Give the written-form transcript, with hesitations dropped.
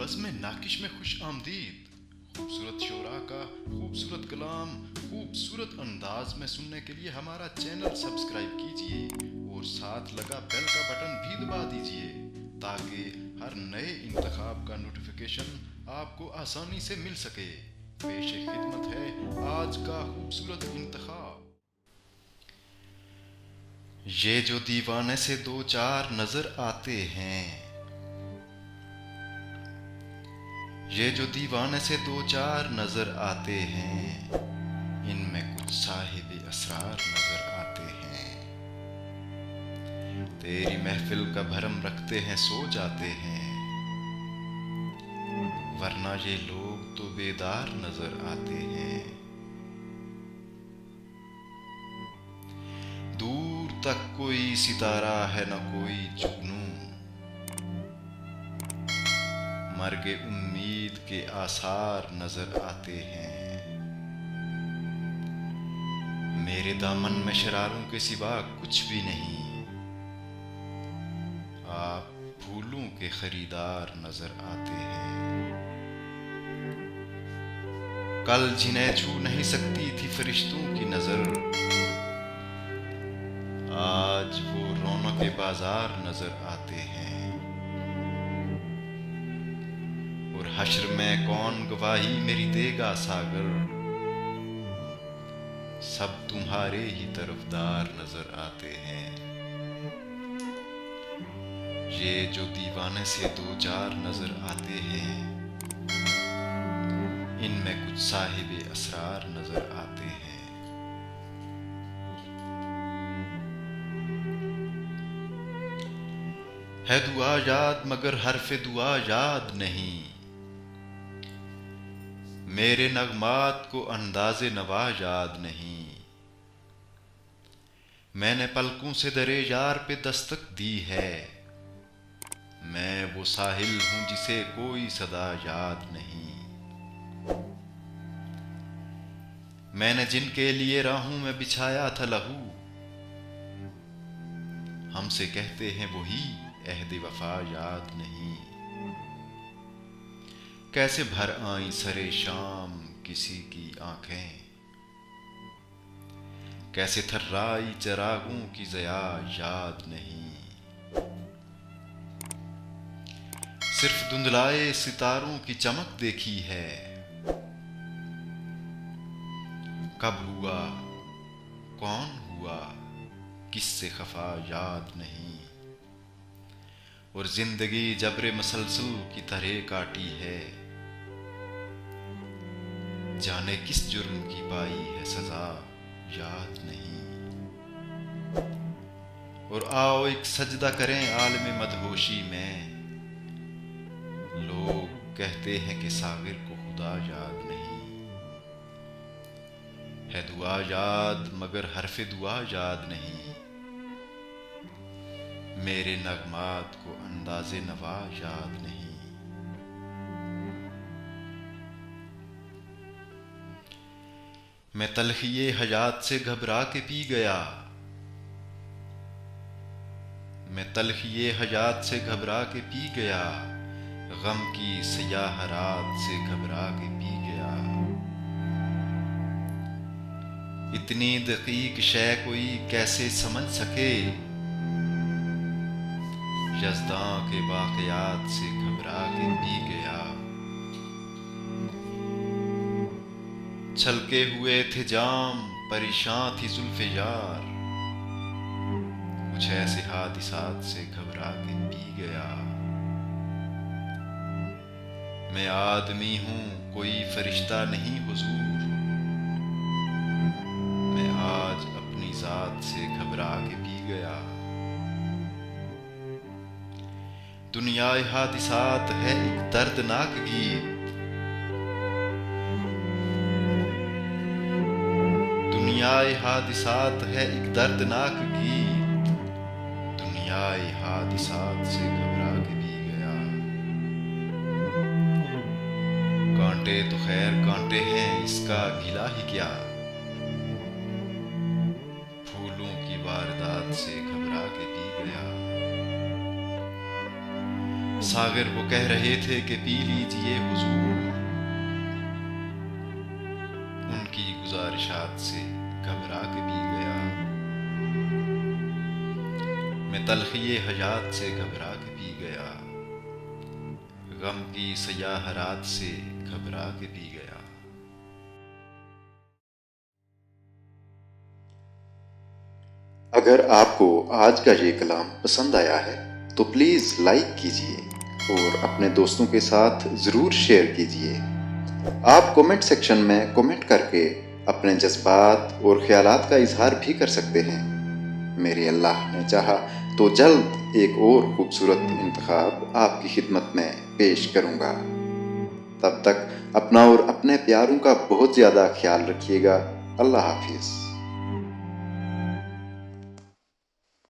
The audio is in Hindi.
बज़्म नाकिश में खुश आमदीद। खूबसूरत शोरा का खूबसूरत कलाम खूबसूरत अंदाज में सुनने के लिए हमारा चैनल सब्सक्राइब कीजिए और साथ लगा बेल का बटन भी दबा दीजिए ताकि हर नए इंतखाब का नोटिफिकेशन आपको आसानी से मिल सके। पेश खिदमत है आज का खूबसूरत इंतखाब। ये जो दीवाने से दो चार नजर आते हैं, ये जो दीवाने से दो चार नजर आते हैं, इनमें कुछ साहिब असरार नजर आते हैं। तेरी महफिल का भरम रखते हैं सो जाते हैं, वरना ये लोग तो बेदार नजर आते हैं। दूर तक कोई सितारा है न कोई जुगनू, मर्गे उम्मीद के आसार नजर आते हैं। मेरे दामन में शरारों के सिवा कुछ भी नहीं, आप फूलों के खरीदार नजर आते हैं। कल जिन्हें छू नहीं सकती थी फरिश्तों की नजर, आज वो रौनक बाजार नजर आते हैं। और हश्र में कौन गवाही मेरी देगा सागर, सब तुम्हारे ही तरफदार नजर आते हैं। ये जो दीवाने से दो चार नजर आते हैं, इनमें कुछ साहिब असरार नजर आते हैं। है दुआ याद मगर हरफ़े दुआ याद नहीं, मेरे नगमात को अंदाज़े नवा याद नहीं। मैंने पलकों से दरे यार पे दस्तक दी है, मैं वो साहिल हूँ जिसे कोई सदा याद नहीं। मैंने जिनके लिए राहों में बिछाया था लहू, हमसे कहते हैं वही अहद वफा याद नहीं। कैसे भर आई सरे शाम किसी की आंखें, कैसे थर्राई चरागों की ज़या याद नहीं। सिर्फ धुंधलाए सितारों की चमक देखी है, कब हुआ कौन हुआ किससे खफा याद नहीं। और जिंदगी जबरे मसलसल की तरह काटी है, जाने किस जुर्म की पाई है सजा याद नहीं। और आओ एक सजदा करें आलम मदहोशी में, लोग कहते हैं कि सागिर को खुदा याद नहीं। है दुआ याद मगर हरफ़े दुआ याद नहीं, मेरे नगमात को अंदाज़े नवा याद नहीं। मैं तलख़िए हयात से घबरा के पी गया, मैं तलख़िए हयात से घबरा के पी गया, गम की सियाह रात से घबरा के पी गया। इतनी दकीक शय कोई कैसे समझ सके, यज़दां के वाक़यात से घबरा के पी गया। छलके हुए थे जाम परेशान थी जुल्फ़े यार, कुछ ऐसे हादिसात से घबरा के पी गया। मैं आदमी हूँ कोई फरिश्ता नहीं हुजूर, मैं आज अपनी ज़ात से घबरा के पी गया। दुनियाए हादिसात है एक दर्दनाक गीत, दुनियाए हादिसात है एक दर्दनाक गीत, दुनियाए हादिसात से घबरा के पी गया। कांटे तो खैर कांटे हैं इसका गिला ही क्या, फूलों की वारदात से घबरा के पी गया। सागिर वो कह रहे थे कि पी लीजिए हुजूर, उनकी गुजारिशात से घबरा के पी गया। मैं तलखी हयात से घबरा के पी गया, गम की सयाहरात से घबरा के पी गया। अगर आपको आज का ये कलाम पसंद आया है तो प्लीज़ लाइक कीजिए और अपने दोस्तों के साथ ज़रूर शेयर कीजिए। आप कमेंट सेक्शन में कमेंट करके अपने जज्बात और ख्यालात का इजहार भी कर सकते हैं। मेरे अल्लाह ने चाहा तो जल्द एक और खूबसूरत इंतखाब आपकी खिदमत में पेश करूँगा। तब तक अपना और अपने प्यारों का बहुत ज़्यादा ख्याल रखिएगा। अल्लाह हाफिज़।